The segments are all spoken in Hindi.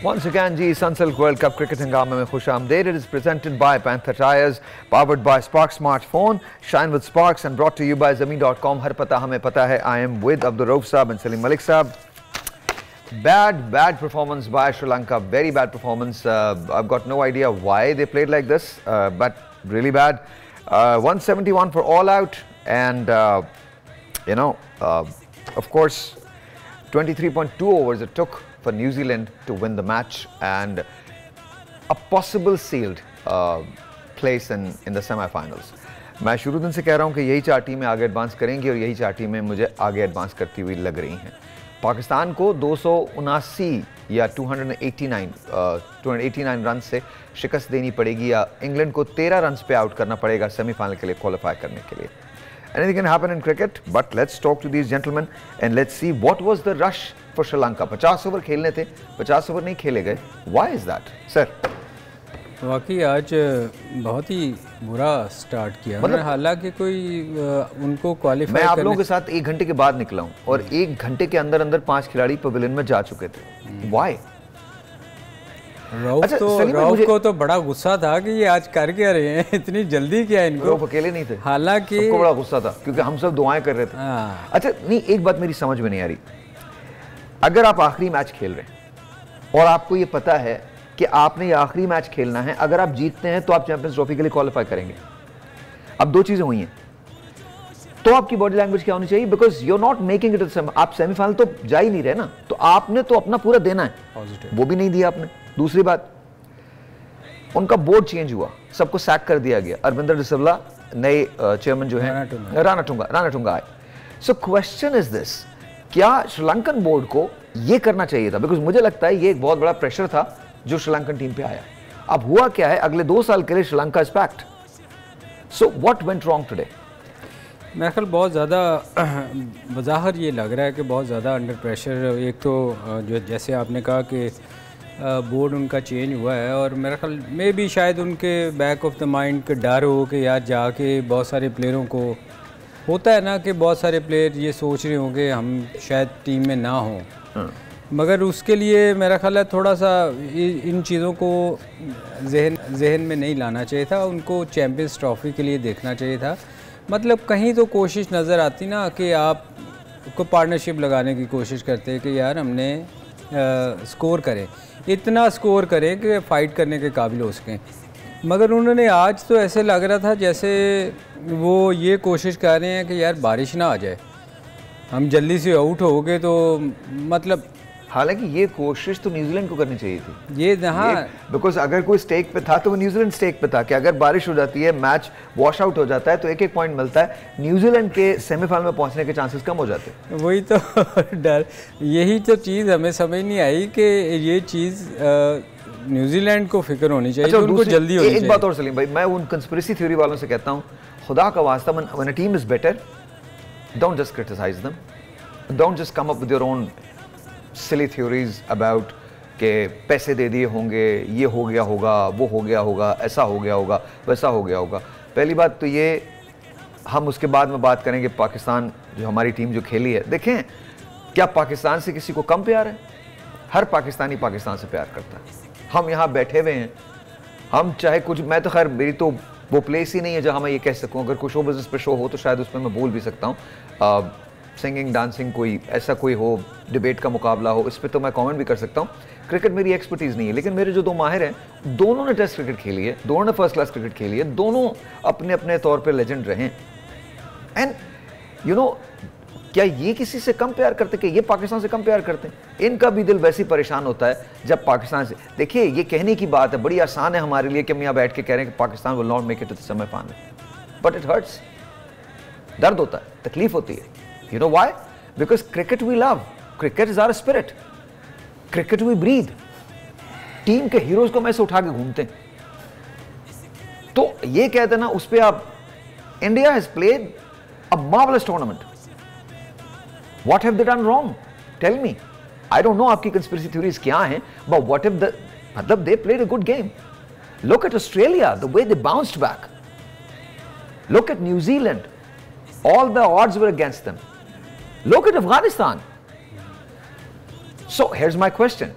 Once again, जी Sunsilk World Cup cricket हंगामे में खुश आमदेद. It is presented by Panther Tires, powered by Spark Smartphone, shine with Sparks, and brought to you by Zameen.com. हर पता हमें पता है. I am with Abdul Rauf Saab and Salim Malik Saab. Bad performance by Sri Lanka. Very bad performance. I've got no idea why they played like this, but really bad. 171 for all out, and of course, 23.2 overs it took for New Zealand to win the match, and a possible sealed place in the semi-finals. मैं शुरू दिन से कह रहा हूँ कि यही चार टीमें आगे एडवांस करेंगी और यही चार टीमें मुझे आगे एडवांस करती हुई लग रही हैं. पाकिस्तान को 279 या 289 रन से शिकस्त देनी पड़ेगी या इंग्लैंड को 13 रन पे आउट करना पड़ेगा सेमीफाइनल के लिए क्वालिफाई करने के लिए. Anything can happen in cricket, but let's talk to these gentlemen and let's see what was the rush for Sri Lanka. 50 over खेलने थे, 50 ओवर नहीं खेले गए. Why is that, sir? वाकई आज बहुत ही बुरा स्टार्ट किया. मतलब हालांकि कोई उनको क्वालिफाई मैं आप लोगों के साथ 1 घंटे के बाद निकला हूँ और 1 घंटे के अंदर 5 खिलाड़ी पवेलियन में जा चुके थे. Why? रऊफ को तो बड़ा गुस्सा था कि ये आज कर क्या रहे हैं, इतनी जल्दी क्या इनको. रऊफ अकेले नहीं थे, हालांकि सबको बड़ा गुस्सा था क्योंकि हम सब दुआएं कर रहे थे. अच्छा नहीं, एक बात मेरी समझ में नहीं आ रही. अगर आप आखिरी मैच खेल रहे हैं और आपको ये पता है कि आपने ये आखिरी मैच खेलना है, अगर आप जीतते हैं तो आप चैंपियंस ट्रॉफी के लिए क्वालिफाई करेंगे. अब दो चीजें हुई हैं, तो आपकी बॉडी लैंग्वेज क्या होनी चाहिए? Because you are not making it. आप सेमीफाइनल तो जा ही नहीं रहे ना, तो आपने तो अपना पूरा देना है. वो भी नहीं दिया आपने. दूसरी बात, उनका बोर्ड चेंज हुआ, सबको सैक कर दिया गया. अरविंदर डिसिल्वा नए चेयरमैन जो हैं, राणा टुंगा आए. सो क्वेश्चन इज दिस, क्या श्रीलंकन बोर्ड को ये करना चाहिए था? बिकॉज मुझे लगता है ये एक बहुत बड़ा प्रेशर था जो श्रीलंकन टीम पे आया. अब हुआ क्या है, अगले 2 साल के लिए Sri Lanka is packed. So what went wrong today? मेरे ख्याल बहुत ज़्यादा बज़ाहिर ये लग रहा है कि बहुत ज़्यादा अंडर प्रेशर. एक तो जो जैसे आपने कहा कि बोर्ड उनका चेंज हुआ है, और मेरे ख्याल में भी शायद उनके बैक ऑफ द माइंड का डर हो कि यार जाके बहुत सारे प्लेयरों को होता है ना कि बहुत सारे प्लेयर ये सोच रहे होंगे हम शायद टीम में ना हों. मगर उसके लिए मेरा ख्याल है थोड़ा सा इन चीज़ों को जहन में नहीं लाना चाहिए था. उनको चैम्पियंस ट्रॉफी के लिए देखना चाहिए था. मतलब कहीं तो कोशिश नज़र आती ना कि आप को पार्टनरशिप लगाने की कोशिश करते हैं कि यार हमने स्कोर करें, इतना स्कोर करें कि फ़ाइट करने के काबिल हो सकें. मगर उन्होंने आज तो ऐसे लग रहा था जैसे वो ये कोशिश कर रहे हैं कि यार बारिश ना आ जाए, हम जल्दी से आउट हो गए. तो मतलब हालांकि ये कोशिश तो न्यूजीलैंड को करनी चाहिए थी. ये हाँ, बिकॉज अगर कोई स्टेक पे था तो वो न्यूजीलैंड स्टेक पे था कि अगर बारिश हो जाती है, मैच वॉश आउट हो जाता है तो 1-1 पॉइंट मिलता है, न्यूजीलैंड के सेमीफाइनल में पहुंचने के चांसेस कम हो जाते हैं. वही तो डर, यही तो चीज़ हमें समझ नहीं आई कि ये चीज़ न्यूजीलैंड को फिक्र होनी चाहिए. अच्छा, उनको जल्दी होनी चाहिए. एक बात और सलीम भाई, मैं उन कंस्पिरेसी थ्योरी वालों से कहता हूँ, खुदा का वास्ता, when a team is better, don't just criticise them, don't just come up with your own silly theories about के पैसे दे दिए होंगे, ये हो गया होगा, वो हो गया होगा, ऐसा हो गया होगा, वैसा हो गया होगा. पहली बात तो ये, हम उसके बाद में बात करेंगे पाकिस्तान जो हमारी टीम जो खेली है. देखें, क्या पाकिस्तान से किसी को कम प्यार है? हर पाकिस्तानी पाकिस्तान से प्यार करता है. हम यहाँ बैठे हुए हैं, हम चाहे कुछ, मैं तो खैर मेरी तो वो प्लेस ही नहीं है जहाँ मैं ये कह सकूँ. अगर कोई शो बिजनेस पे शो हो तो शायद उस पर मैं बोल भी सकता हूँ. सिंगिंग, डांसिंग, कोई ऐसा कोई हो, डिबेट का मुकाबला हो, इस पर तो मैं कमेंट भी कर सकता हूँ. क्रिकेट मेरी एक्सपर्टीज़ नहीं है, लेकिन मेरे जो 2 माहिर हैं, दोनों ने टेस्ट क्रिकेट खेली है, दोनों ने फर्स्ट क्लास क्रिकेट खेली है, दोनों अपने अपने तौर पे लेजेंड रहे हैं. एंड यू नो, क्या ये किसी से कम प्यार करते कि ये पाकिस्तान से कम प्यार करते हैं? इनका भी दिल वैसे ही परेशान होता है जब पाकिस्तान से. देखिए, ये कहने की बात है, बड़ी आसान है हमारे लिए कि हम यहाँ बैठ के कह रहे हैं कि Pakistan will not make it to the semifinal, but it hurts. दर्द होता है, तकलीफ होती है. You know why? Because cricket we love, cricket is our spirit, cricket we breathe. Team के हीरोज को मैं से उठा के घूमते हैं. तो ये कहते ना उस पे आप, India has played a marvellous tournament. What have they done wrong? Tell me. I don't know आपकी कंस्पिरेसी थ्योरीज क्या हैं, बट व्हाट हैव द, मतलब they played a good game. Look at Australia, the way they bounced back. Look at New Zealand, all the odds were against them. Look at Afghanistan. So here's my question.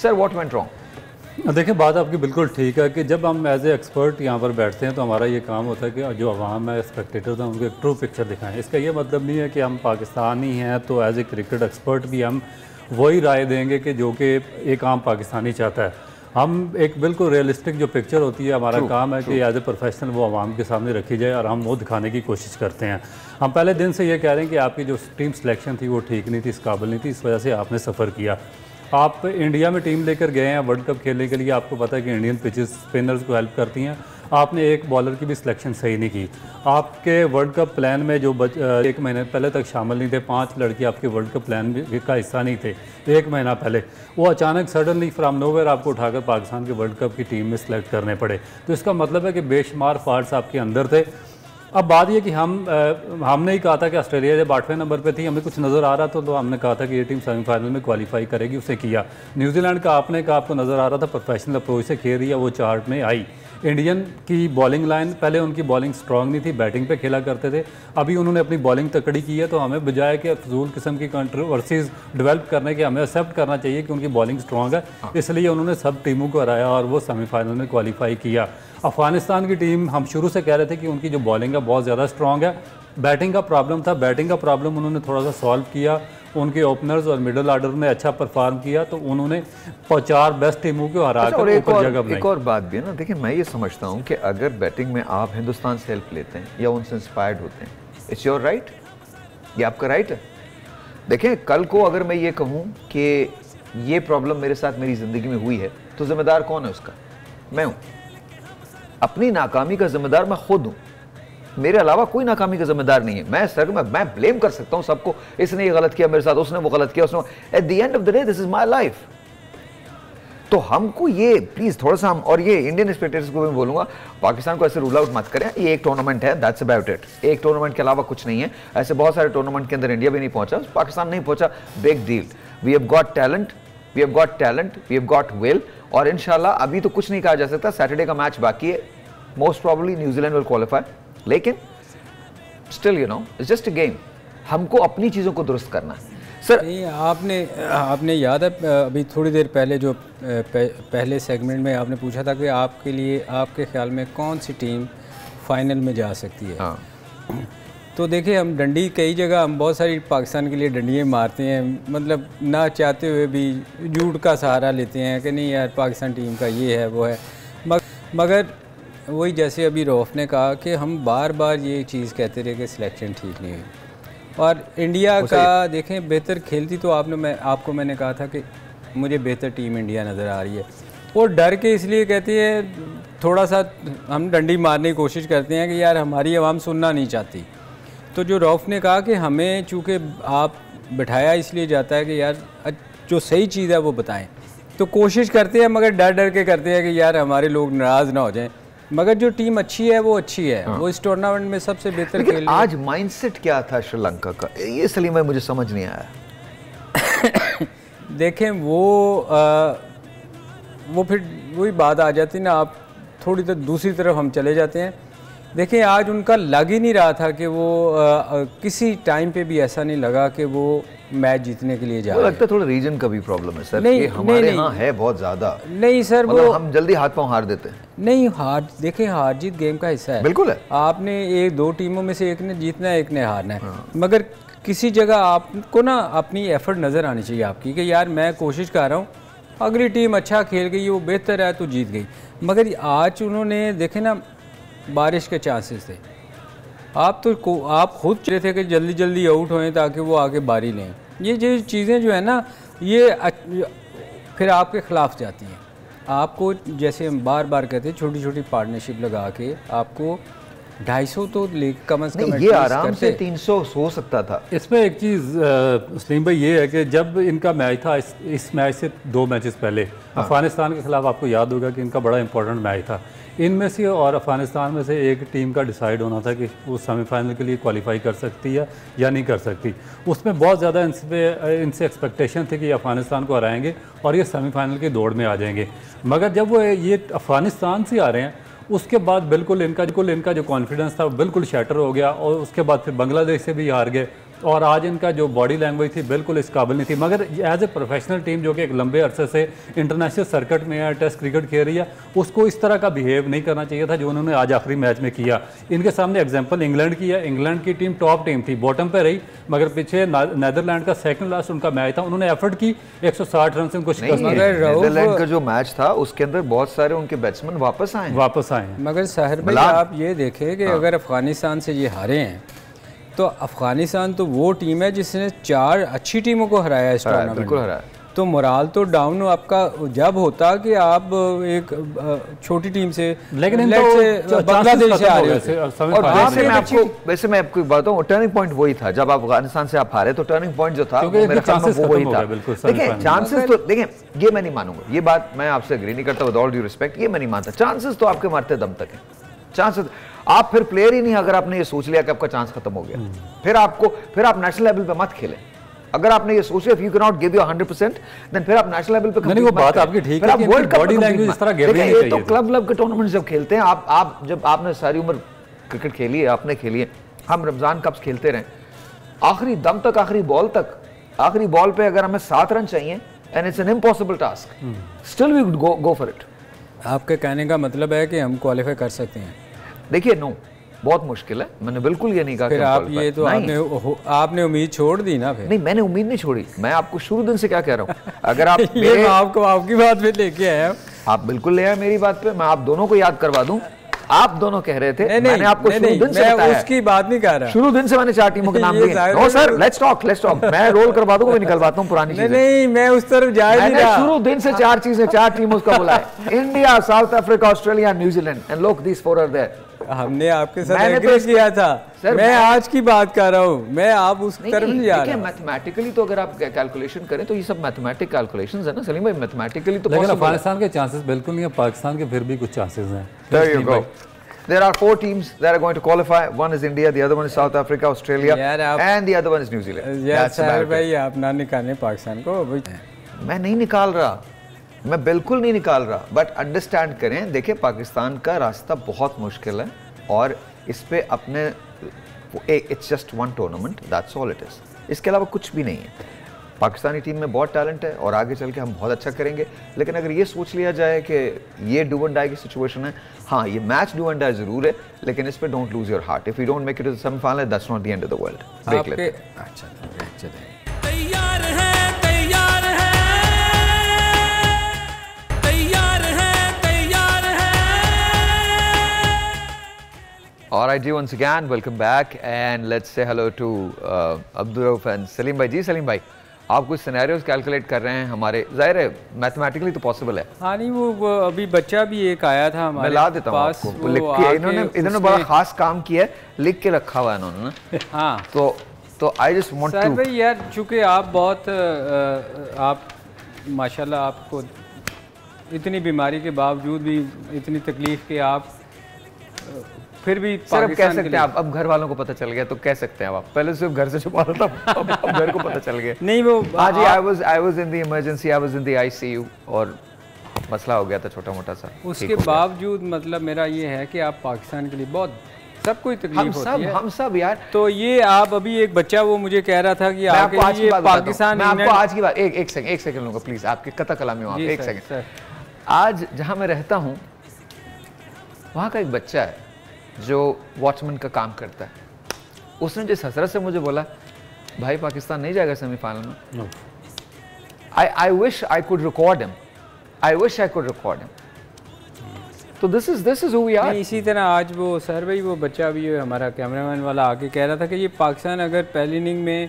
Sir what went wrong? देखिए बात आपकी बिल्कुल ठीक है कि जब हम एज ए एक्सपर्ट यहाँ पर बैठते हैं तो हमारा ये काम होता है कि जो अवाम है, स्पेक्टेटर्स हैं, उनको एक ट्रू पिक्चर दिखाएं। इसका ये मतलब नहीं है कि हम पाकिस्तानी हैं तो एज ए क्रिकेट एक्सपर्ट भी हम वही राय देंगे कि जो कि एक आम पाकिस्तानी चाहता है। हम एक बिल्कुल रियलिस्टिक जो पिक्चर होती है, हमारा काम है कि एज ए प्रोफेशनल वो अवाम के सामने रखी जाए और हम वो दिखाने की कोशिश करते हैं। हम पहले दिन से ये कह रहे हैं कि आपकी जो टीम सिलेक्शन थी वो ठीक नहीं थी, इस काबिल नहीं थी, इस वजह से आपने सफ़र किया। आप इंडिया में टीम लेकर गए हैं वर्ल्ड कप खेलने के लिए, आपको पता है कि इंडियन पिचेस स्पिनर्स को हेल्प करती हैं। आपने एक बॉलर की भी सिलेक्शन सही नहीं की। आपके वर्ल्ड कप प्लान में जो एक महीने पहले तक शामिल नहीं थे, 5 लड़के आपके वर्ल्ड कप प्लान का हिस्सा नहीं थे एक महीना पहले, वो अचानक सडनली फ्राम नोवेयर आपको उठाकर पाकिस्तान के वर्ल्ड कप की टीम में सेलेक्ट करने पड़े। तो इसका मतलब है कि बेशुमार फॉल्ट्स आपके अंदर थे। अब बात ये कि हमने ही कहा था कि ऑस्ट्रेलिया जब 8वें नंबर पे थी, हमें कुछ नज़र आ रहा था तो हमने कहा था कि ये टीम सेमीफाइनल में क्वालिफाई करेगी, उसे किया। न्यूजीलैंड का आपने कहा आपको नज़र आ रहा था प्रोफेशनल अप्रोच से खेल रही है, वो चार्ट में आई। इंडियन की बॉलिंग लाइन, पहले उनकी बॉलिंग स्ट्रांग नहीं थी, बैटिंग पे खेला करते थे, अभी उन्होंने अपनी बॉलिंग तकड़ी की है। तो हमें बजाय कि फजूल किस्म की कंट्रोवर्सीज डेवलप करने के हमें एक्सेप्ट करना चाहिए कि उनकी बॉलिंग स्ट्रांग है, इसलिए उन्होंने सब टीमों को हराया और वो सेमीफाइनल में क्वालिफाई किया। अफगानिस्तान की टीम हम शुरू से कह रहे थे कि उनकी जो बॉलिंग है बहुत ज़्यादा स्ट्रांग है, बैटिंग का प्रॉब्लम था, बैटिंग का प्रॉब्लम उन्होंने थोड़ा सा सॉल्व किया। उनके ओपनर्स और मिडल ऑर्डर ने अच्छा परफॉर्म किया तो उन्होंने 4 बेस्ट टीमों को हरा कर ऊपर जगह बनाई। एक और बात भी है ना, देखिए मैं ये समझता हूँ कि अगर बैटिंग में आप हिंदुस्तान से हेल्प लेते हैं या उनसे इंस्पायर्ड होते हैं, इट्स योर राइट, ये आपका राइट है। देखें कल को अगर मैं ये कहूँ कि ये प्रॉब्लम मेरे साथ मेरी ज़िंदगी में हुई है तो जिम्मेदार कौन है उसका? मैं हूँ। अपनी नाकामी का जिम्मेदार मैं खुद हूँ, मेरे अलावा कोई नाकामी का जिम्मेदार नहीं है। मैं ब्लेम कर सकता हूँ सबको, इसने ये गलत किया मेरे साथ, उसने वो गलत किया, उसने। At the end of the day this is my life. तो हमको ये प्लीज थोड़ा सा और ये इंडियन स्पेक्टेटर्स को मैं बोलूंगा, पाकिस्तान को ऐसे रूल आउट मत करें। ये एक टूर्नामेंट है, दैट्स अबाउट इट। एक टूर्नामेंट के अलावा कुछ नहीं है। ऐसे बहुत सारे टूर्नामेंट के अंदर इंडिया भी नहीं पहुंचा, पाकिस्तान नहीं पहुंचा, big deal. We have got talent, we have got will, और इंशाल्लाह अभी तो कुछ नहीं कहा जा सकता। सैटरडे का मैच बाकी है, most probably New Zealand will qualify, लेकिन still you know it's just a game. हमको अपनी चीज़ों को दुरुस्त करना है। सर आपने याद है अभी थोड़ी देर पहले जो पहले सेगमेंट में आपने पूछा था कि आपके लिए आपके ख्याल में कौन सी टीम फाइनल में जा सकती है? हाँ। तो देखिए हम डंडी कई जगह हम बहुत सारी पाकिस्तान के लिए डंडियाँ मारते हैं, मतलब ना चाहते हुए भी झूठ का सहारा लेते हैं कि नहीं यार पाकिस्तान टीम का ये है वो है, मगर वही जैसे अभी रौफ ने कहा कि हम बार बार ये चीज़ कहते रहे कि सिलेक्शन ठीक नहीं हुई। और इंडिया का देखें बेहतर खेलती तो आपको मैंने कहा था कि मुझे बेहतर टीम इंडिया नज़र आ रही है, और डर के इसलिए कहती है थोड़ा सा हम डंडी मारने की कोशिश करते हैं कि यार हमारी आवाम सुनना नहीं चाहती। तो जो रौफ ने कहा कि हमें चूँकि आप बिठाया इसलिए जाता है कि यार जो सही चीज़ है वो बताएं, तो कोशिश करते हैं मगर डर डर के करते हैं कि यार हमारे लोग नाराज़ ना हो जाएं, मगर जो टीम अच्छी है वो अच्छी है। हाँ। वो इस टूर्नामेंट में सबसे बेहतर खेल। आज माइंडसेट क्या था श्रीलंका का, ये सलीम मुझे समझ नहीं आया। देखें वो फिर वही बात आ जाती ना, आप थोड़ी तो दूसरी तरफ हम चले जाते हैं। देखें आज उनका लग ही नहीं रहा था कि वो किसी टाइम पे भी ऐसा नहीं लगा कि वो मैच जीतने के लिए जा रहे हैं। लगता है थोड़ा रीजन का भी प्रॉब्लम है सर, नहीं, हमारे यहाँ है बहुत ज्यादा। नहीं सर, मतलब वो हम जल्दी हाथ पांव हार देते हैं। नहीं, देखें हार जीत गेम का हिस्सा है, बिल्कुल है। आपने एक दो टीमों में से एक ने जीतना है, एक ने हारना है। हाँ। मगर किसी जगह आपको ना अपनी एफर्ट नज़र आनी चाहिए आपकी कि यार मैं कोशिश कर रहा हूँ, अगली टीम अच्छा खेल गई, वो बेहतर है तो जीत गई। मगर आज उन्होंने देखे ना बारिश के चांसेस थे, आप खुद चाहते थे कि जल्दी जल्दी आउट होएं ताकि वो आगे बारी लें। ये जो चीज़ें जो है ना ये फिर आपके ख़िलाफ़ जाती हैं। आपको जैसे हम बार बार कहते हैं छोटी छोटी पार्टनरशिप लगा के आपको 250 तो कम से कम ये आराम से 300 हो सकता था। इसमें एक चीज़ सलीम भाई ये है कि जब इनका मैच था इस मैच से 2 मैचेस पहले, हाँ। अफगानिस्तान के खिलाफ आपको याद होगा कि इनका बड़ा इंपॉर्टेंट मैच था। इनमें से और अफगानिस्तान में से एक टीम का डिसाइड होना था कि वो सेमीफाइनल के लिए क्वालिफाई कर सकती है या नहीं कर सकती। उसमें बहुत ज़्यादा इनसे एक्सपेक्टेशन थी कि अफगानिस्तान को हराएंगे और ये सेमीफाइनल की दौड़ में आ जाएंगे। मगर जब वो ये अफगानिस्तान से आ रहे हैं उसके बाद बिल्कुल इनका जो कॉन्फिडेंस था वो बिल्कुल शैटर हो गया, और उसके बाद फिर बांग्लादेश से भी हार गए और आज इनका जो बॉडी लैंग्वेज थी बिल्कुल इस काबिल नहीं थी। मगर एज ए प्रोफेशनल टीम जो कि एक लंबे अरसे से इंटरनेशनल सर्किट में टेस्ट क्रिकेट खेल रही है, उसको इस तरह का बिहेव नहीं करना चाहिए था जो उन्होंने आज आखिरी मैच में किया। इनके सामने एग्जाम्पल इंग्लैंड की है। इंग्लैंड की टीम टॉप टीम थी, बॉटम पे रही, मगर पीछे नीदरलैंड का सेकंड लास्ट उनका मैच था, उन्होंने एफर्ट की 160 रन से उनको शिकस्त दी। नीदरलैंड का जो मैच था उसके अंदर बहुत सारे उनके बैट्समैन वापस आए। मगर सहर भाई आप ये देखें कि अगर अफगानिस्तान से ये हारे हैं तो अफगानिस्तान तो वो टीम है जिसने 4 अच्छी टीमों को हराया इस टूर्नामेंट बिल्कुल में। हराया। तो मोराल तो डाउन आपका जब होता कि आप एक छोटी टीम से, लेकिन बांग्लादेश से आ रहे थे। और वैसे मैं आपको बात बताऊं, टर्निंग पॉइंट वही था जब आप अफगानिस्तान से आप हारे, तो टर्निंग पॉइंट जो था मेरे ख्याल में वो वही था। देखिए चांसेस तो देखिए, ये मैं नहीं मानूंगा, ये बात मैं आपसे एग्री नहीं करता, विद ऑल ड्यू रिस्पेक्ट, ये मैं नहीं मानता। चांसेस तो आपके मरते दम तक है। चांसेस आप फिर प्लेयर ही नहीं, अगर आपने ये सोच लिया कि आपका चांस खत्म हो गया, फिर आप नेशनल लेवल पे मत खेलें। अगर आपने ये सोचा if you can not give your 100%, then फिर आप नेशनल लेवल पे नहीं, वो बात आपकी ठीक है कि वर्ल्ड कप बॉडी लैंग्वेज इस तरह गिरनी नहीं चाहिए। तो क्लब के टूर्नामेंट जब खेलते हैं, आप जब आपने सारी उम्र क्रिकेट खेली है, आपने खेली है, हम रमजान कप्स खेलते रहे, आखिरी दम तक, आखिरी बॉल पे अगर हमें 7 रन चाहिए and it's an impossible task, still we would go for it. आपके कहने का मतलब है कि हम क्वालिफाई कर सकते हैं? देखिए नो, बहुत मुश्किल है, मैंने बिल्कुल ये नहीं कहा। फिर आप ये तो आपने उम्मीद छोड़ दी ना फिर? नहीं, मैंने उम्मीद नहीं छोड़ी, मैं आपको शुरू दिन से क्या कह रहा हूँ। अगर आप ये आपको आपकी बात पे लेके आया, आप बिल्कुल ले आए मेरी बात पे, मैं आप दोनों को याद करवा दूं। आप दोनों कह रहे थे, मैंने आपको शुरू दिन से बताया, उसकी बात नहीं कर रहा, शुरू दिन से मैंने 4 टीमों के नाम दिए। नो सर, लेट्स टॉक, मैं रोल करवा दूंगा, निकलवाता हूं पुरानी चीजें। नहीं, मैं उस तरफ जा नहीं रहा। शुरू दिन से 4 चीजें, 4 टीमों का बोला है, India, South Africa, Australia, New Zealand, and look these 4 are there. हमने आपके साथ एग्री किया था, मैं आज की बात कर रहा हूँ, मैं आप उस तरफ नहीं जा रहा। मैथमेटिकली तो अगर आप कैलकुलेशन करें तो ये सब मैथमेटिक कैलकुलेशंस है ना सलीम भाई, मैथमेटिकली तो लेकिन अफगानिस्तान के चांसेस बिल्कुल नहीं है, पाकिस्तान के फिर भी कुछ चांसेस हैं। There you go. There are 4 teams that are going to qualify. One is India, the other one is South Africa, Australia, and the other one is New Zealand. यार भाई आप ना निकालें पाकिस्तान को। मैं नहीं निकाल रहा, मैं बिल्कुल नहीं निकाल रहा, बट अंडरस्टैंड करें, देखिए पाकिस्तान का रास्ता बहुत मुश्किल है और इस पे अपने it's just 1 tournament, that's all it is, इसके अलावा कुछ भी नहीं है। पाकिस्तानी टीम में बहुत टैलेंट है और आगे चल के हम बहुत अच्छा करेंगे, लेकिन अगर ये सोच लिया जाए कि ये डू एंड डाई की सिचुएशन है, हाँ ये मैच डू एंड डाई जरूर है, लेकिन इस पे don't lose your heart. If you don't make it to the semifinal, that's not the end of the world. देख लेते हैं। अच्छा चलिए, तैयार है, तैयार है, तैयार है, तैयार है। All right, ji, once again, welcome back and let's say hello to Abdul Rauf and Salim भाई। जी सलीम भाई, आप कुछ सिनेरियोज कैलकुलेट कर रहे हैं हमारे, जाहिर है मैथमेटिकली तो पॉसिबल है। हाँ नहीं, वो अभी बच्चा भी एक आया था हमारे, मैं ला देता हूँ आपको, लिख के इन्होंने बड़ा खास काम किया है, लिख के रखा हुआ है इन्होंने ना। हाँ तो आई जस्ट वांट टू भाई यार, चूँकि आप बहुत आप माशाल्लाह, आपको इतनी बीमारी के बावजूद भी, इतनी तकलीफ के आप फिर भी सर कह सकते हैं आप, अब घर वालों को पता चल गया तो कह सकते हैं आप, पहले सिर्फ घर से छुपा रहा था, अब घर को पता चल गया। नहीं वो हाँ जी, I was in the emergency, I was in the ICU और मसला हो गया था छोटा मोटा सा। उसके बावजूद मतलब मेरा ये है कि आप पाकिस्तान के लिए बहुत सबको तकलीफ होती है, हम सब यार। तो ये आप अभी एक बच्चा वो मुझे कह रहा था कि आपके लिए पाकिस्तान, मैं आपको आज की बात एक सेकंड लूंगा प्लीज, आपके कता कलामी हो, एक सेकंड। आज जहाँ मैं रहता हूँ वहाँ का एक बच्चा है जो वॉचमैन का काम करता है, उसने जिस हसरत से मुझे बोला भाई पाकिस्तान नहीं जाएगा सेमीफाइनल में, I wish I could record him, तो this is who we are. इसी तरह आज वो सर भाई, वो बच्चा भी हमारा कैमरामैन वाला आके कह रहा था कि ये पाकिस्तान अगर पहली इनिंग में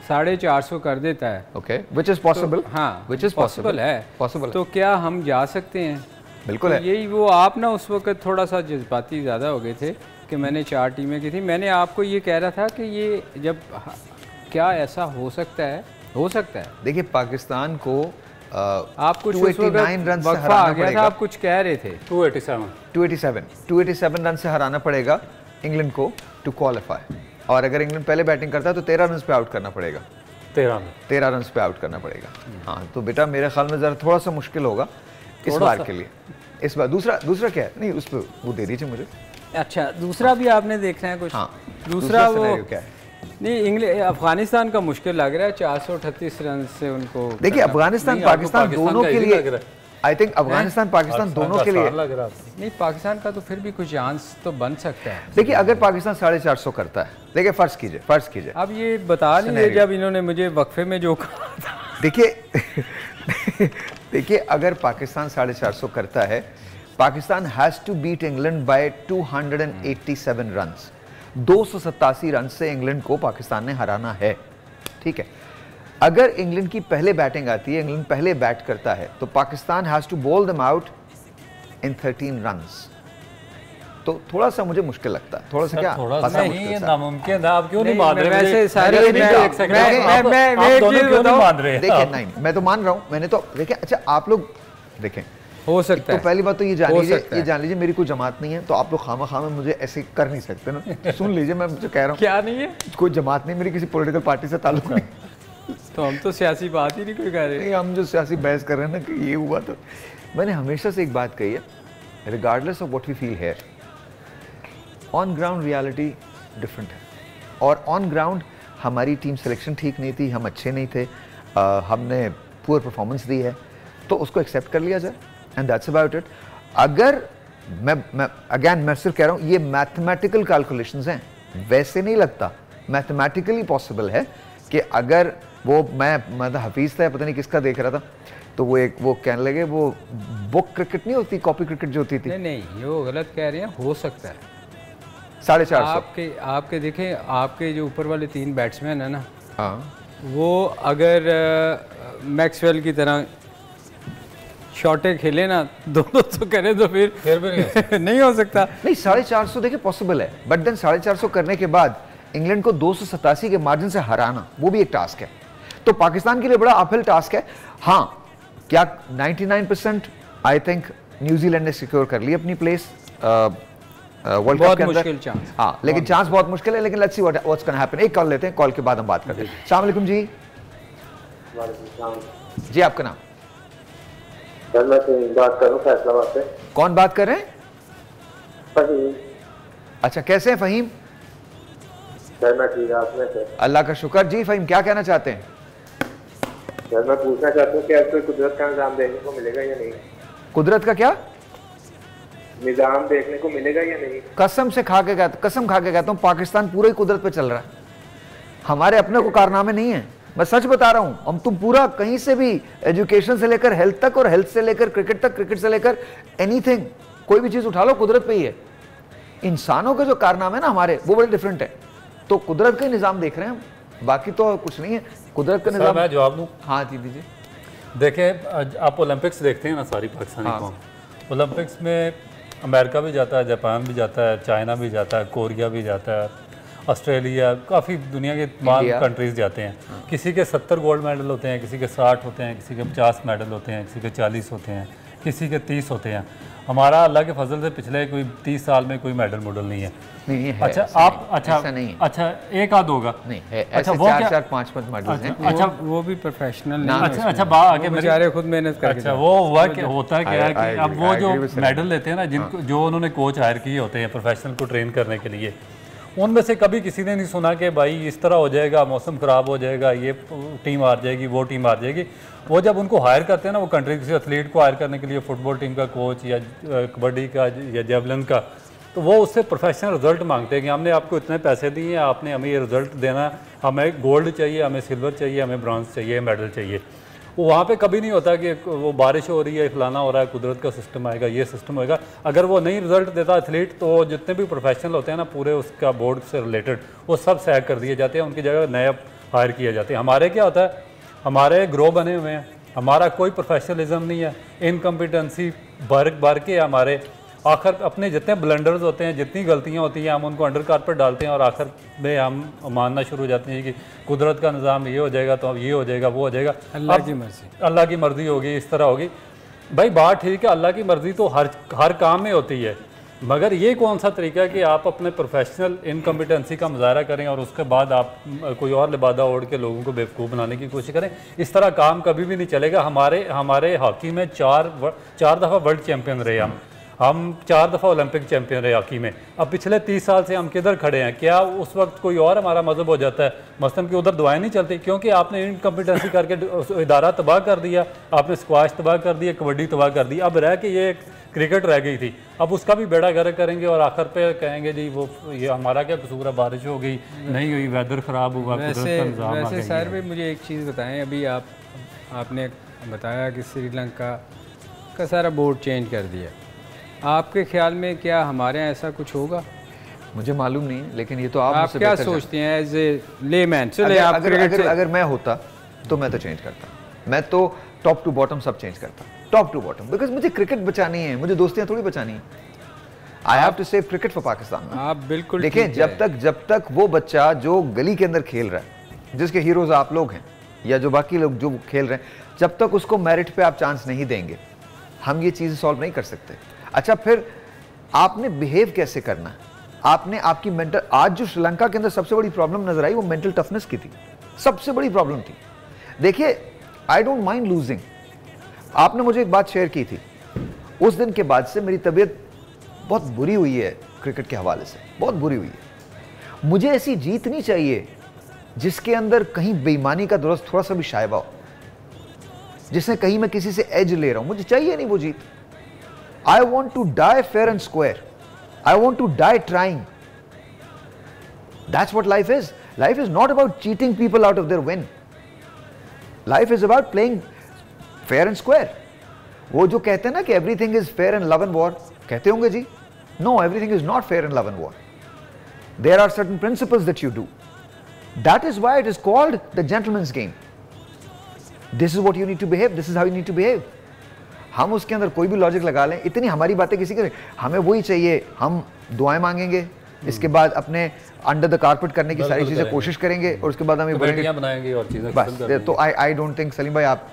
450 कर देता है, ओके, व्हिच इज पॉसिबल, हाँ व्हिच इज पॉसिबल है, तो क्या हम जा सकते हैं? बिल्कुल तो है। यही वो आप ना उस वक्त थोड़ा सा जज्बाती ज़्यादा हो गए थे कि मैंने 4 टीमें की थी, मैंने आपको ये कह रहा था कि ये जब क्या ऐसा हो सकता है। देखिए पाकिस्तान को आप कुछ 289 रन से हराना आ गया था, आप कुछ कह रहे थे, 287 रन से हराना पड़ेगा इंग्लैंड को टू क्वालिफाई, और अगर इंग्लैंड पहले बैटिंग करता है तो 13 रन पे आउट करना पड़ेगा, 13 रन पे आउट करना पड़ेगा। हाँ तो बेटा मेरे ख्याल में जरा थोड़ा सा मुश्किल होगा इस बार के लिए। इस बार दूसरा क्या है, नहीं उस पर वो दे दीजिए मुझे। अच्छा दूसरा भी आपने देखना है कुछ? हाँ दूसरा वो क्या है? नहीं, अफगानिस्तान का मुश्किल लग रहा है 438 रन से उनको। देखिए अफगानिस्तान पाकिस्तान दोनों के लिए, आई थिंक अफगानिस्तान पाकिस्तान दोनों के लिए नहीं, पाकिस्तान का तो फिर भी कुछ चांस तो बन सकता है। देखिए अगर पाकिस्तान 450 करता है, देखिए फर्ज कीजिए अब ये बता नहीं रहे जब इन्होंने मुझे वक्फे में जो कहा था। देखिए अगर पाकिस्तान 450 करता है, Pakistan has to beat England by 287 runs. 287 run से इंग्लैंड को पाकिस्तान ने हराना है, ठीक है। अगर इंग्लैंड की पहले बैटिंग आती है, इंग्लैंड पहले बैट करता है, तो Pakistan has to bowl them out in 13 runs. तो थोड़ा सा मुझे मुश्किल लगता है, थोड़ा सा क्या नहीं, ये नामुमकिन है। आप क्यों नहीं मान रहे? वैसे सारे एक सेकंड, आप दोनों क्यों नहीं मान रहे? देखिए नहीं, मैं तो मान रहा हूं, मैंने तो देखिए, अच्छा आप लोग देखें, हो सकता है। तो पहली बात तो ये जान लीजिए मेरी कोई जमात नहीं है, तो आप लोग खामा में मुझे ऐसे कर नहीं सकते ना। सुन लीजिए मैं जो कह रहा हूँ, क्या नहीं है, कोई जमात नहीं, मेरी किसी पॉलिटिकल पार्टी से ताल्लुक नहीं। तो हम तो सियासी बात ही नहीं कोई कर रहे। हम जो सियासी बहस कर रहे हैं ना कि ये हुआ, तो मैंने हमेशा से एक बात कही है, regardless of what we feel here, on ground reality different है। और ऑन ग्राउंड हमारी टीम सिलेक्शन ठीक नहीं थी, हम अच्छे नहीं थे, हमने पुअर परफॉर्मेंस दी है, तो उसको एक्सेप्ट कर लिया जाए, एंड दैट्स अबाउट इट। अगर मैं सिर्फ कह रहा हूँ, ये मैथमेटिकल कैलकुलेशंस हैं, वैसे नहीं लगता, मैथमेटिकली पॉसिबल है कि अगर वो मैं हफीज़ था, पता नहीं किसका देख रहा था, तो वो कहने लगे, वो बुक क्रिकेट नहीं होती, कॉपी क्रिकेट जो होती थी। नहीं, ये वो गलत कह रहे हैं, हो सकता है 450। आपके देखें, आपके जो ऊपर वाले 3 बैट्समैन है ना, हाँ, वो अगर मैक्सवेल की तरह शॉटे खेले ना दोनों तो करें, तो फिर भी नहीं हो सकता। नहीं, 450 देखिए पॉसिबल है, बट देन 450 करने के बाद इंग्लैंड को 287 के मार्जिन से हराना, वो भी एक टास्क है। तो पाकिस्तान के लिए बड़ा अपहिल टास्क है। हाँ, क्या 99% आई थिंक न्यूजीलैंड ने सिक्योर कर ली अपनी प्लेस वर्ल्ड कप के अंदर। हाँ, लेकिन चांस बहुत मुश्किल है, लेकिन let's see what's gonna happen. एक कॉल लेते हैं, कॉल के बाद हम बात करते हैं। अस्सलाम वालेकुम जी। जी, आपका नाम? सर मैं बात कर रहा हूँ फैसलाबाद से। कौन बात कर रहे हैं? फहीम। अच्छा, कैसे हैं फहीम? सर मैं ठीक, आपने सर? अल्लाह का शुक्र। जी फहीम, क्या कहना चाहते हैं? सर मैं पूछना चाहता हूँ कि आपको कुदरत का निज़ाम देखने को मिलेगा या नहीं? कुदरत का क्या निज़ाम देखने को मिलेगा या नहीं? कसम खा के कहता हूँ, पाकिस्तान पूरा ही कुदरत पे चल रहा है, हमारे अपने को कारनामे नहीं है। मैं सच बता रहा हूँ, हम तुम पूरा कहीं से भी, एजुकेशन से लेकर हेल्थ तक, और हेल्थ से लेकर क्रिकेट तक, क्रिकेट से लेकर एनीथिंग, कोई भी चीज़ उठा लो, कुदरत पे ही है। इंसानों के जो कारनामे ना हमारे, वो बड़े डिफरेंट है। तो कुदरत का निज़ाम देख रहे हैं हम, बाकी तो कुछ नहीं है। कुदरत का निज़ाम। मैं जवाब दूँ? हाँ जी, दीजिए। देखें, आप ओलंपिक्स देखते हैं ना, सारी पाकिस्तानी कौम, ओलंपिक्स में अमेरिका भी जाता है, जापान भी जाता है, चाइना भी जाता है, कोरिया भी जाता है, ऑस्ट्रेलिया, काफ़ी दुनिया के तमाम कंट्रीज़ जाते हैं। किसी के 70 गोल्ड मेडल होते हैं, किसी के 60 होते हैं, किसी के 50 मेडल होते हैं, किसी के 40 होते हैं, किसी के 30 होते हैं। हमारा अल्लाह के फजल से पिछले कोई 30 साल में कोई मेडल मुडल नहीं है। नहीं है। अच्छा, आप अच्छा एक आध होगा नहीं है। अच्छा, वो 4-5 मेडल्स हैं। अच्छा, वो भी प्रोफेशनल नहीं। अच्छा, आगे बेचारे खुद मेहनत करके। अच्छा, वो हुआ कि होता क्या है कि अब वो जो मेडल लेते हैं ना, जिनको जो उन्होंने कोच हायर किए होते हैं प्रोफेशनल को ट्रेन करने के लिए, उनमें से कभी किसी ने नहीं सुना कि भाई इस तरह हो जाएगा, मौसम ख़राब हो जाएगा, ये टीम हार जाएगी, वो टीम हार जाएगी। वो जब उनको हायर करते हैं ना, वो कंट्री किसी एथलीट को हायर करने के लिए, फुटबॉल टीम का कोच या कबड्डी का या जेवलिन का, तो वो उससे प्रोफेशनल रिजल्ट मांगते हैं कि हमने आपको इतने पैसे दिए हैं, आपने हमें ये रिजल्ट देना, हमें गोल्ड चाहिए, हमें सिल्वर चाहिए, हमें ब्रॉन्ज चाहिए, मेडल चाहिए। वो वहाँ पे कभी नहीं होता कि वो बारिश हो रही है, फलाना हो रहा है, कुदरत का सिस्टम आएगा, ये सिस्टम होएगा। अगर वो नहीं रिजल्ट देता एथलीट, तो जितने भी प्रोफेशनल होते हैं ना पूरे उसका बोर्ड से रिलेटेड, वो सब सैक कर दिए जाते हैं, उनकी जगह नया हायर किए जाते हैं। हमारे क्या होता है, हमारे ग्रो बने हुए हैं, हमारा कोई प्रोफेशनलिज्म नहीं है, इनकम्पिटेंसी भर के हमारे आखिर अपने जितने ब्लंडर्स होते हैं, जितनी गलतियां होती हैं, हम उनको अंडर कारपेट डालते हैं और आखिर में हम मानना शुरू हो जाते हैं कि कुदरत का निज़ाम ये हो जाएगा, तो अब ये हो जाएगा, वो हो जाएगा, अल्लाह की मर्ज़ी होगी, इस तरह होगी। भाई बात ठीक है, अल्लाह की मर्ज़ी तो हर काम में होती है, मगर ये कौन सा तरीका है कि आप अपने प्रोफेशनल इनकम्पिटेंसी का मुजाहरा करें और उसके बाद आप कोई और लिबादा ओढ़ के लोगों को बेवकूफ़ बनाने की कोशिश करें। इस तरह काम कभी भी नहीं चलेगा। हमारे हॉकी में चार दफ़ा वर्ल्ड चैम्पियन रहे हम। हम 4 दफ़ा ओलंपिक चैंपियन रहे हॉकी में। अब पिछले 30 साल से हम किधर खड़े हैं? क्या उस वक्त कोई और हमारा मजहब हो जाता है मसलन कि उधर दुआएं नहीं चलती? क्योंकि आपने इनकम्पिटेंसी करके इदारा तबाह कर दिया, आपने स्क्वाश तबाह कर दिया, कबड्डी तबाह कर दी, अब रह के ये क्रिकेट रह गई थी। अब उसका भी बेड़ा गर्क करेंगे और आखिर पे कहेंगे जी वो ये हमारा क्या कसूर है, बारिश हो गई नहीं हुई, वेदर ख़राब हुआ। वैसे सर भी मुझे एक चीज़ बताएं, अभी आपने बताया कि श्रीलंका का सारा बोर्ड चेंज कर दिया, आपके ख्याल में क्या हमारे यहाँ ऐसा कुछ होगा? मुझे मालूम नहीं, लेकिन ये तो आप क्या सोचते हैं एज ए लेमैन? अगर मैं होता तो मैं तो चेंज करता, मैं तो टॉप टू बॉटम सब चेंज करता, टॉप टू बॉटम, बिकॉज मुझे क्रिकेट बचानी है, मुझे दोस्तियां थोड़ी बचानी है। I have to save cricket for Pakistan. आप बिल्कुल देखिए, जब तक वो बच्चा जो गली के अंदर खेल रहा है, जिसके हीरोज आप लोग हैं या जो बाकी लोग जो खेल रहे हैं, जब तक उसको मेरिट पे आप चांस नहीं देंगे, हम ये चीज़ें सॉल्व नहीं कर सकते। अच्छा, फिर आपने बिहेव कैसे करना, आपने आपकी मेंटल, आज जो श्रीलंका के अंदर सबसे बड़ी प्रॉब्लम नजर आई वो मेंटल टफनेस की थी, सबसे बड़ी प्रॉब्लम थी। देखिए, आई डोंट माइंड लूजिंग। आपने मुझे एक बात शेयर की थी, उस दिन के बाद से मेरी तबीयत बहुत बुरी हुई है क्रिकेट के हवाले से, बहुत बुरी हुई है। मुझे ऐसी जीत नहीं चाहिए जिसके अंदर कहीं बेईमानी का दुरुस्त थोड़ा सा भी शायबा हो, जिसमें कहीं मैं किसी से एज ले रहा हूं, मुझे चाहिए नहीं वो जीत। I want to die fair and square. I want to die trying. That's what life is. Life is not about cheating people out of their win. Life is about playing fair and square. वो जो कहते हैं ना कि everything is fair in love and war, कहते होंगे जी? No, everything is not fair in love and war. There are certain principles that you do. That is why it is called the gentleman's game. This is what you need to behave. This is how you need to behave. हम उसके अंदर कोई भी लॉजिक लगा लें, इतनी हमारी बातें किसी के, हमें वही चाहिए, हम दुआएं मांगेंगे, इसके बाद अपने अंडर द कारपेट करने की सारी चीजें कोशिश करेंगे और उसके बाद हमें बनाएंगे और चीजें बस। तो आई डोंट थिंक, सलीम भाई आप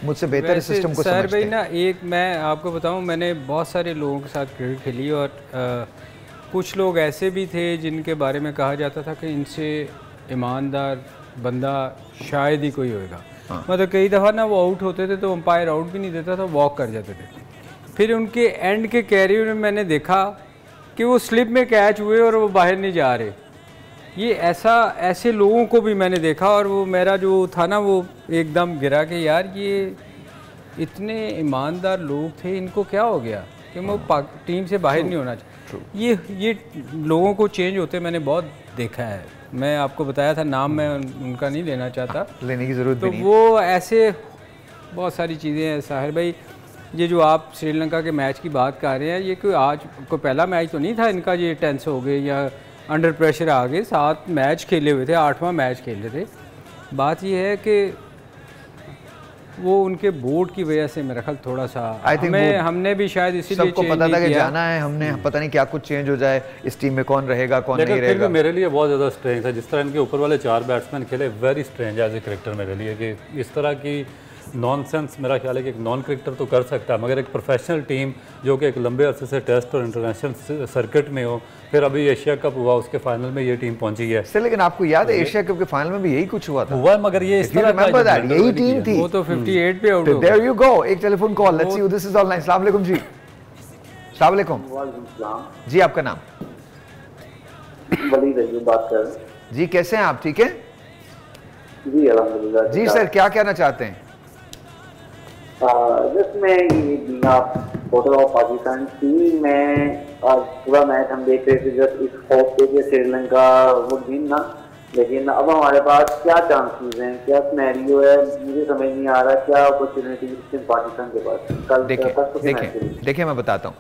मुझसे बेहतर इस सिस्टम को समझते हैं। सर भाई ना, एक मैं आपको बताऊं, मैंने बहुत सारे लोगों के साथ क्रिकेट खेली और कुछ लोग ऐसे भी थे जिनके बारे में कहा जाता था कि इनसे ईमानदार बंदा शायद ही कोई होएगा। मतलब कई दफ़ा ना वो आउट होते थे तो अंपायर आउट भी नहीं देता था, वॉक कर जाते थे। फिर उनके एंड के कैरियर में मैंने देखा कि वो स्लिप में कैच हुए और वो बाहर नहीं जा रहे। ये ऐसे लोगों को भी मैंने देखा और वो मेरा जो था ना वो एकदम गिरा कि यार ये इतने ईमानदार लोग थे, इनको क्या हो गया कि वो टीम से बाहर नहीं होना चाहिए। ये लोगों को चेंज होते मैंने बहुत देखा है। मैं आपको बताया था, नाम मैं उनका नहीं लेना चाहता, लेने की ज़रूरत तो नहीं। वो ऐसे बहुत सारी चीज़ें हैं। साहिर भाई, ये जो आप श्रीलंका के मैच की बात कर रहे हैं, ये कोई आज को पहला मैच तो नहीं था इनका, ये टेंस हो गए या अंडर प्रेशर आ गए। 7 मैच खेले हुए थे, 8वां मैच खेले थे। बात ये है कि वो उनके बोर्ड की वजह से मेरा ख्याल थोड़ा सा हमने भी शायद इसीलिए सबको पता था कि जाना है, हमने पता नहीं क्या कुछ चेंज हो जाए, इस टीम में कौन रहेगा कौन नहीं रहेगा। मेरे लिए बहुत ज़्यादा स्ट्रेंज था जिस तरह इनके ऊपर वाले 4 बैट्समैन खेले, very strange as a cricketer मेरे लिए, कि इस तरह की नॉनसेंस मेरा ख्याल है कि एक नॉन क्रिकेटर तो कर सकता है, मगर एक प्रोफेशनल टीम जो कि एक लंबे अरसे से टेस्ट और इंटरनेशनल सर्किट में हो, फिर अभी एशिया कप हुआ उसके फाइनल में ये टीम पहुंची है। लेकिन आपको याद है एशिया कप के फाइनल में भी यही कुछ हुआ था, मगर ये इस तरह यही टीम थी, वो तो 58 पे आउट हो गया। देयर यू गो, एक telephone call, let's see this is online. अस्सलाम वालेकुम जी। अस्सलाम वालेकुम जी, आपका नाम? वलीद है, बात कर रहे हैं जी। कैसे हैं आप? ठीक है जी, अल्हम्दुलिल्लाह जी। सर क्या कहना चाहते हैं? जिसमें आप फोटो ऑफ पाकिस्तान टीम में आज पूरा मैच हम देख रहे थे जस्ट इस होप पे कि श्रीलंका वो जीत ना, लेकिन अब हमारे पास क्या चांसेस हैं, क्या सिनेरियो है, मुझे समझ नहीं आ रहा क्या अपॉर्चुनिटी पाकिस्तान के पास कल। देखिए मैं बताता हूँ,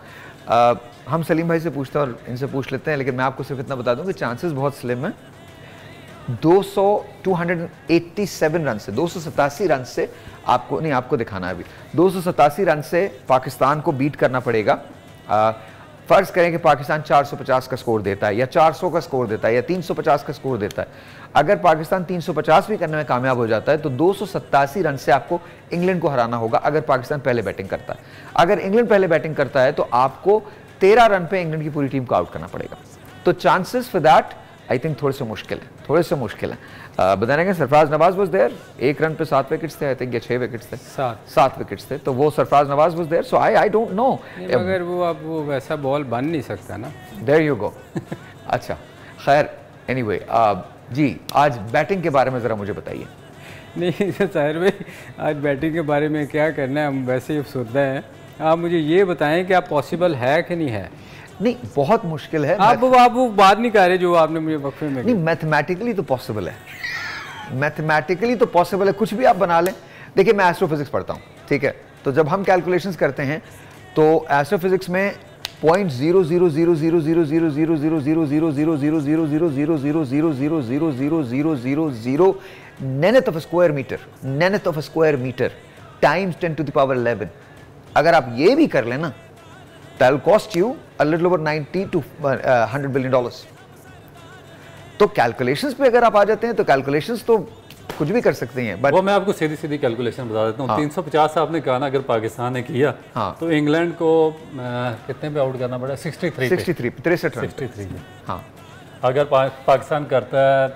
हम सलीम भाई से पूछते हैं और इनसे पूछ लेते हैं, लेकिन मैं आपको सिर्फ इतना बता दूं कि चांसेस बहुत स्लिम है। 287 रन से, 287 रन से आपको नहीं, आपको दिखाना है अभी, 287 रन से पाकिस्तान को बीट करना पड़ेगा। फर्ज करें कि पाकिस्तान 450 का स्कोर देता है या 400 का स्कोर देता है या 350 का स्कोर देता है। अगर पाकिस्तान 350 भी करने में कामयाब हो जाता है तो 287 रन से आपको इंग्लैंड को हराना होगा अगर पाकिस्तान पहले बैटिंग करता है। अगर इंग्लैंड पहले बैटिंग करता है तो आपको 13 रन पे इंग्लैंड की पूरी टीम को आउट करना पड़ेगा। तो chances for that I think थोड़े से मुश्किल है, थोड़े से मुश्किल है। बताने Sarfaraz Nawaz was there, 1 run पे 7 विकेट्स थे आई थिंक, या 6 विकेट्स थे, 7 विकेट्स थे, तो वो Sarfaraz Nawaz was there, so I don't know. मगर वो अब वो वैसा बॉल बन नहीं सकता ना। There you go. अच्छा खैर, एनीवे जी आज बैटिंग के बारे में ज़रा मुझे बताइए। नहीं साहिर भाई, आज बैटिंग के बारे में क्या करना है, हम वैसे ही सुनते हैं। आप मुझे ये बताएं कि आप पॉसिबल है कि नहीं है। नहीं बहुत मुश्किल है। आप वो बात नहीं कर रहे जो आपने मुझे वक्फे में नहीं, मैथमेटिकली तो पॉसिबल है, मैथमेटिकली तो पॉसिबल है, कुछ भी आप बना लें। देखिए मैं एस्ट्रोफिजिक्स पढ़ता हूँ, ठीक है, तो जब हम कैलकुलेशंस करते हैं तो एस्ट्रोफिजिक्स में 0.00000000000000000000000 nth of a square meter times 10 to the power 11। अगर आप ये भी कर लेना that will cost you a little over 90 to $100 billion। तो कैलकुलेशंस पे अगर आप आ जाते हैं तो कैलकुलेशंस तो कुछ भी कर सकते हैं, बट वो मैं आपको सीधी सीधी कैलकुलेशन बता देता हूँ। 350 आपने कहा ना, अगर पाकिस्तान ने किया तो इंग्लैंड को कितने पे आउट करना पड़ा? 63 में। हाँ, अगर पाकिस्तान करता है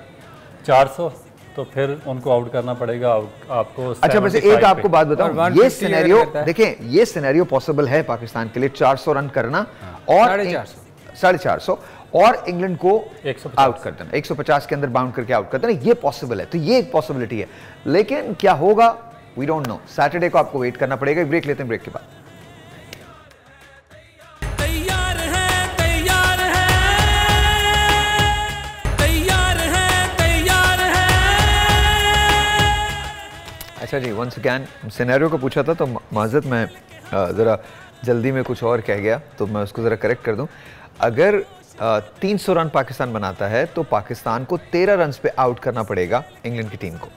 400 तो फिर उनको आउट करना पड़ेगा आपको। अच्छा वैसे एक आपको बात बताऊं, ये सिनेरियो देखें, ये सिनेरियो पॉसिबल है पाकिस्तान के लिए 400 रन करना और 450 और इंग्लैंड को आउट कर देना, 150 के अंदर बाउंड करके आउट कर देना, ये पॉसिबल है। तो ये एक पॉसिबिलिटी है, लेकिन क्या होगा वी डोंट नो। सैटरडे को आपको वेट करना पड़ेगा। ब्रेक लेते हैं, ब्रेक के बाद अच्छा जी, वंस अगैन सिनेरियो को पूछा था तो माजरत मैं ज़रा जल्दी में कुछ और कह गया, तो मैं उसको ज़रा करेक्ट कर दूं। अगर 300 रन पाकिस्तान बनाता है तो पाकिस्तान को 13 रन पे आउट करना पड़ेगा इंग्लैंड की टीम को।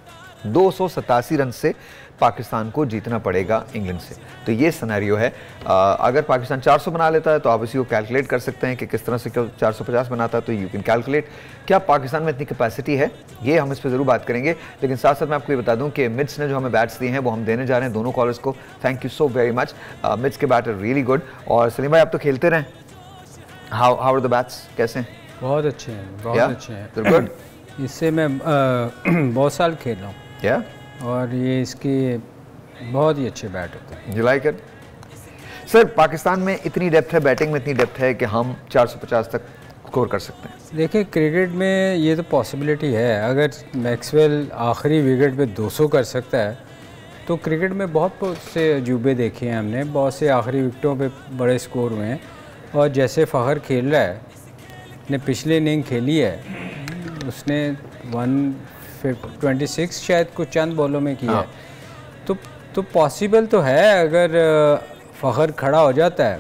287 रन से पाकिस्तान को जीतना पड़ेगा इंग्लैंड से। तो ये सिनेरियो है। अगर पाकिस्तान 400 बना लेता है तो आप इसी को कैलकुलेट कर सकते हैं कि किस तरह से 450 बनाता है, तो यू कैन कैलकुलेट क्या पाकिस्तान में इतनी कैपेसिटी है। ये हम इस पर ज़रूर बात करेंगे, लेकिन साथ साथ मैं आपको ये बता दूं कि मिड्स ने जो हमें बैट्स दिए हैं वो हम देने जा रहे हैं दोनों कॉलर्स को। Thank you so very much. मिड्स के बैट आर रियली गुड। और सलीम भाई आप तो खेलते रहें, हाउ आर द बैट्स, कैसे हैं? बहुत अच्छे हैं, बहुत अच्छे हैं। गुड। इससे मैं बहुत साल खेल रहा हूँ और ये इसके बहुत ही अच्छे बैट होते हैं। You like it? Sir Pakistan में इतनी डेप्थ है, बैटिंग में इतनी डेप्थ है कि हम 450 तक स्कोर कर सकते हैं। देखिए क्रिकेट में ये तो पॉसिबिलिटी है। अगर मैक्सवेल आखिरी विकेट पे 200 कर सकता है तो क्रिकेट में बहुत से अजूबे देखे हैं हमने, बहुत से आखिरी विकेटों पे बड़े स्कोर हुए हैं। और जैसे फ़खर खेल रहा है, ने पिछले इनिंग खेली है, उसने 126 शायद कुछ चंद बॉलों में किया है। तो पॉसिबल तो है। अगर फ़खर खड़ा हो जाता है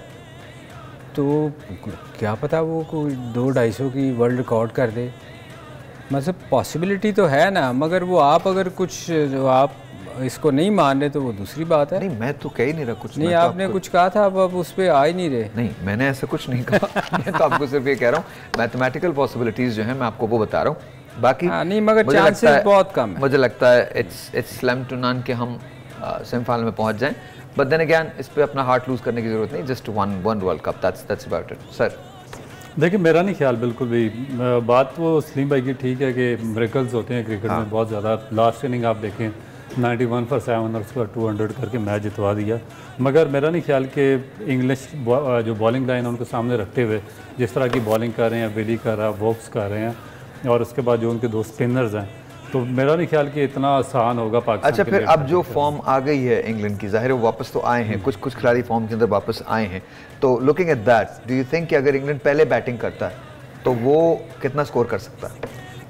तो क्या पता वो कोई 200-250 की वर्ल्ड रिकॉर्ड कर दे। मतलब पॉसिबिलिटी तो है ना, मगर वो आप अगर कुछ जो आप इसको नहीं मान रहे तो वो दूसरी बात है। नहीं मैं तो कह ही नहीं रहा कुछ। नहीं आपने कुछ कहा था, अब उस पर आ ही नहीं रहे। नहीं मैंने ऐसा कुछ नहीं कहा। मैं तो आपको सिर्फ ये कह रहा हूँ मैथमेटिकल पॉसिबिलिटीज़ जो है मैं आपको वो बता रहा हूँ। बाकी नहीं, मगर चांसेस बहुत कम है। मुझे लगता है इट्स स्लैम टू नन कि हम सेमीफाइनल में पहुंच जाएं। बट देन अगेन इस पे अपना हार्ट लूज करने की जरूरत नहीं, just one world cup, that's about it. Sir देखिए मेरा नहीं ख्याल बिल्कुल भी, बात वो सलीम भाई की ठीक है कि मिरेकल्स होते हैं क्रिकेट में बहुत ज़्यादा। लास्ट इनिंग आप देखें 91 for 7 और उसके बाद 200 करके मैच जितवा दिया। मगर मेरा नहीं ख्याल कि इंग्लिश जो बॉलिंग लाइन है उनको सामने रखते हुए जिस तरह की बॉलिंग कर रहे हैं, विली कर रहा है, वोक्स कर रहे हैं और उसके बाद जो उनके दो स्पिनर्स हैं, तो मेरा नहीं ख्याल कि इतना आसान होगा पाकिस्तान। अच्छा फिर अब जो फॉर्म आ गई है इंग्लैंड की, जाहिर है वो वापस तो आए हैं, कुछ खिलाड़ी फॉर्म के अंदर वापस आए हैं, तो looking at that do you think कि अगर इंग्लैंड पहले बैटिंग करता है तो वो कितना स्कोर कर सकता है?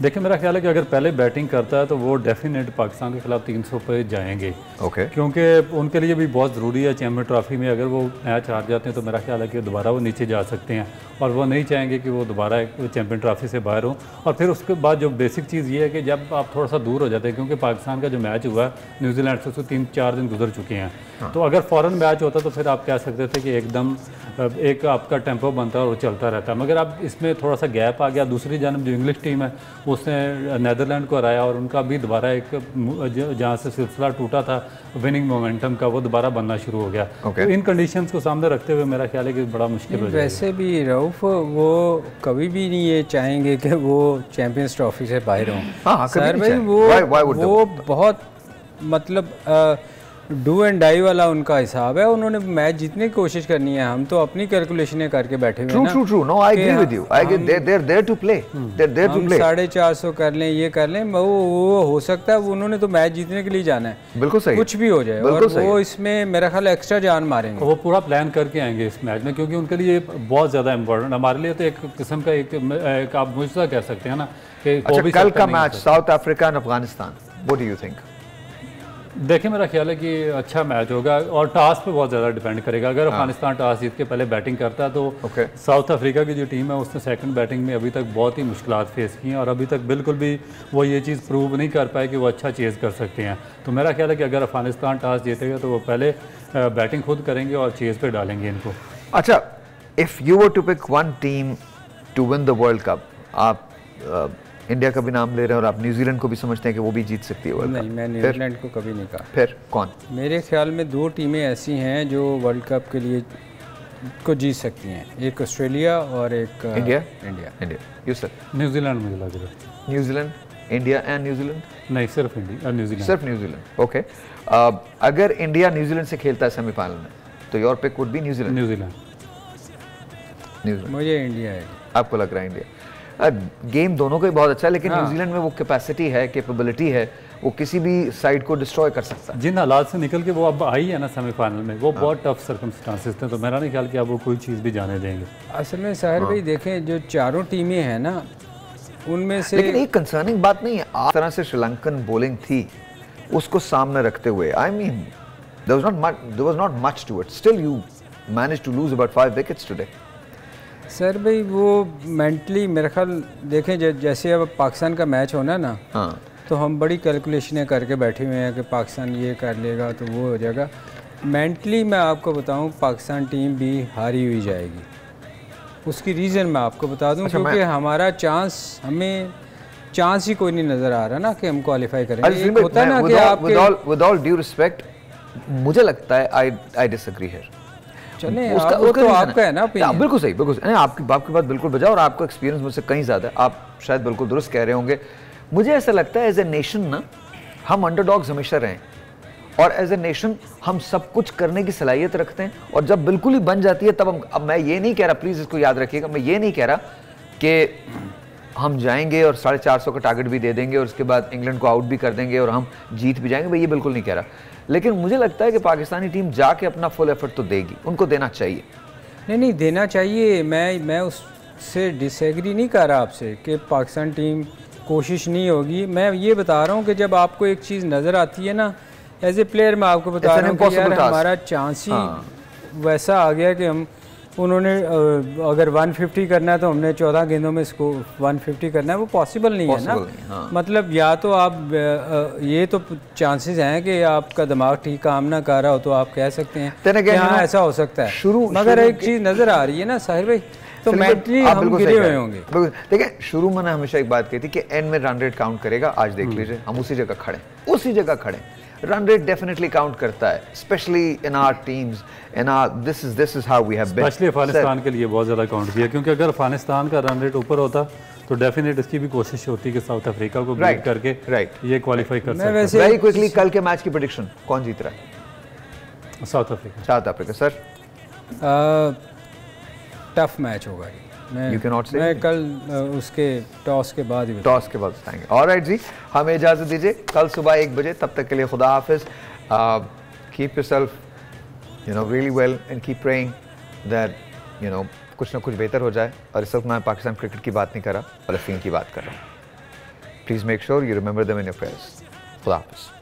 देखिए मेरा ख्याल है कि अगर पहले बैटिंग करता है तो वो डेफिनेट पाकिस्तान के खिलाफ 300 पे जाएंगे। ओके क्योंकि उनके लिए भी बहुत ज़रूरी है। चैम्पियन ट्रॉफी में अगर वो मैच हार जाते हैं तो मेरा ख्याल है कि दोबारा वो नीचे जा सकते हैं और वो नहीं चाहेंगे कि वो दोबारा चैम्पियन ट्रॉफी से बाहर हों। और फिर उसके बाद जो बेसिक चीज़ ये है कि जब आप थोड़ा सा दूर हो जाते हैं, क्योंकि पाकिस्तान का जो मैच हुआ न्यूजीलैंड से उसको 3-4 दिन गुजर चुके हैं, तो अगर फ़ौरन मैच होता तो फिर आप कह सकते थे कि एकदम एक आपका टेम्पो बनता है और वो चलता रहता है। मगर अब इसमें थोड़ा सा गैप आ गया। दूसरी जानब जो इंग्लिश टीम है उसने नीदरलैंड को हराया और उनका भी दोबारा एक जहाँ से सिलसिला टूटा था विनिंग मोमेंटम का, वो दोबारा बनना शुरू हो गया। तो इन कंडीशंस को सामने रखते हुए मेरा ख्याल है कि बड़ा मुश्किल हो जाएगा। वैसे भी रऊफ वो कभी भी नहीं ये चाहेंगे कि वो चैंपियंस ट्रॉफी से बाहर हों। सर भाई वो बहुत मतलब डू एंड डाई वाला उनका हिसाब है, उन्होंने मैच जीतने की कोशिश करनी है। हम तो अपनी कैलकुलेशनें करके बैठे हुए हैं। True no, I agree with you, they're there to play, they're there to play। 450 कर लें, ये कर लें, वो हो सकता है, उन्होंने तो मैच जीतने के लिए जाना है। बिल्कुल सही, कुछ भी हो जाए, और वो इसमें मेरा ख्याल एक्स्ट्रा जान मारेंगे। वो पूरा प्लान करके आएंगे इस मैच में, क्योंकि उनके लिए बहुत ज़्यादा इंपॉर्टेंट, हमारे लिए तो एक किस्म का एक आप मुझसे कह सकते हैं ना कि कल का मैच साउथ अफ्रीका और Afghanistan, what do you think? देखिए मेरा ख्याल है कि अच्छा मैच होगा और टॉस पे बहुत ज़्यादा डिपेंड करेगा। अगर अफगानिस्तान टॉस जीत के पहले बैटिंग करता है तो साउथ अफ्रीका की जो टीम है उसने सेकंड बैटिंग में अभी तक बहुत ही मुश्किलात फेस की हैं और अभी तक बिल्कुल भी वो ये चीज़ प्रूव नहीं कर पाए कि वो अच्छा चेज़ कर सकते हैं। तो मेरा ख्याल है कि अगर अफगानिस्तान टॉस जीतेगा तो वो पहले बैटिंग खुद करेंगे और चेज़ पे डालेंगे इनको। अच्छा, if you were to pick one team to win the world cup, आप इंडिया का भी नाम ले रहे हैं और आप न्यूजीलैंड को भी समझते हैं कि वो भी जीत सकती है वर्ल्ड कप? नहीं, मैं न्यूजीलैंड को कभी नहीं कहा। फिर कौन? मेरे ख्याल में 2 टीमें ऐसी हैं जो वर्ल्ड कप के लिए को जीत सकती हैं, एक ऑस्ट्रेलिया और एक इंडिया। You sir? न्यूजीलैंड मुझे लग रहा है। New Zealand, India and New Zealand? नहीं, सिर्फ इंडिया, न्यूजीलैंड। सिर्फ न्यूजीलैंड, ओके। अगर इंडिया न्यूजीलैंड से खेलता है सेमीफाइनल में तो your pick would be New Zealand? New Zealand. मुझे इंडिया है। आपको लग रहा है इंडिया? गेम दोनों का ही बहुत अच्छा है, लेकिन न्यूजीलैंड में वो कैपेसिटी है, कैपेबिलिटी है, वो किसी भी साइड को डिस्ट्रॉय कर सकता है। जिन हालात से निकल के वो अब आई है ना सेमीफाइनल में, वो बहुत टफ सर्कमस्टांसेस थे, तो मेरा नहीं ख्याल कि अब वो कोई चीज़ भी जाने देंगे। असल में साहिर भाई देखें, जो चारों टीमें हैं ना उनमें से, लेकिन एक कंसर्निंग बात नहीं है, आप तरह से श्रीलंकन बॉलिंग थी उसको सामने रखते हुए, I mean there was not much to it, still you manage to lose about 5 wickets today. Sir भाई वो मेंटली मेरे ख्याल देखें, जैसे अब पाकिस्तान का मैच होना ना, तो हम बड़ी कैलकुलेशनें करके बैठे हुए हैं कि पाकिस्तान ये कर लेगा तो वो हो जाएगा। मेंटली मैं आपको बताऊं, पाकिस्तान टीम भी हारी हुई जाएगी। उसकी रीज़न मैं आपको बता दूं, क्योंकि हमारा हमें चांस ही कोई नहीं नज़र आ रहा ना कि हम क्वालिफाई करेंगे। होता है ना कि आपके विद ऑल ड्यू रिस्पेक्ट, मुझे लगता है आई डिसएग्री हियर। चलें, वो तो आपका है ना ओपिनियन। बिल्कुल सही, बिल्कुल सही। आपकी बात बिल्कुल बजा, और आपका एक्सपीरियंस मुझसे कहीं ज़्यादा है, आप शायद बिल्कुल दुरुस्त कह रहे होंगे। मुझे ऐसा लगता है एज ए नेशन ना, हम अंडरडॉग्स हमेशा रहे, और एज ए नेशन हम सब कुछ करने की सलाहियत रखते हैं, और जब बिल्कुल ही बन जाती है तब हम, अब मैं ये नहीं कह रहा, प्लीज़ इसको याद रखिएगा, मैं ये नहीं कह रहा कि हम जाएंगे और 450 का टारगेट भी दे देंगे और उसके बाद इंग्लैंड को आउट भी कर देंगे और हम जीत भी जाएंगे, मैं ये बिल्कुल नहीं कह रहा। लेकिन मुझे लगता है कि पाकिस्तानी टीम जाके अपना फुल एफर्ट तो देगी, उनको देना चाहिए। नहीं देना चाहिए, मैं उससे डिसएग्री नहीं कर रहा आपसे कि पाकिस्तान टीम कोशिश नहीं होगी। मैं ये बता रहा हूँ कि जब आपको एक चीज़ नज़र आती है ना, एज ए प्लेयर मैं आपको बता रहा हूँ कि यार हमारा चांस ही वैसा आ गया कि हम, उन्होंने अगर 150 करना है तो हमने 14 गेंदों में इसको 150 करना है, वो पॉसिबल नहीं है ना। मतलब या तो आप ये तो चांसेस हैं कि आपका दिमाग ठीक काम ना कर रहा हो, तो आप कह सकते हैं कि हाँ ऐसा हो सकता है। मगर एक चीज़ नज़र आ रही है ना साहिर भाई, तो मेंटली हम गिरे हुए होंगे। देखिए, शुरू में हमेशा एक बात कही थी कि एंड में रन रेट काउंट करेगा। आज देख लीजिए, हम उसी जगह खड़े। रन रेट डेफिनेटली काउंट करता है, specially in our teams, in our this is how we have been. Specially Afghanistan के लिए बहुत ज़्यादा काउंट किया, क्योंकि अगर अफगानिस्तान का रन रेट ऊपर होता तो डेफिनेट इसकी भी कोशिश होती कि साउथ अफ्रीका को बीट करके ये क्वालिफाई कर सकते। वेरी क्विकली, कल के मैच की प्रेडिक्शन, कौन जीत रहा है? South Africa. Sir, tough match होगा ये। मैं कल उसके टॉस के बाद बताएंगे। ऑलराइट जी, हमें इजाज़त दीजिए, कल सुबह 1 बजे, तब तक के लिए खुदा हाफिज़। Keep yourself really well and keep praying that कुछ ना कुछ बेहतर हो जाए। और इस वक्त मैं पाकिस्तान क्रिकेट की बात नहीं कर रहा, फ़लस्तीन की बात कर रहा हूँ। Please make sure you remember them in your prayers. खुदा हाफिज़।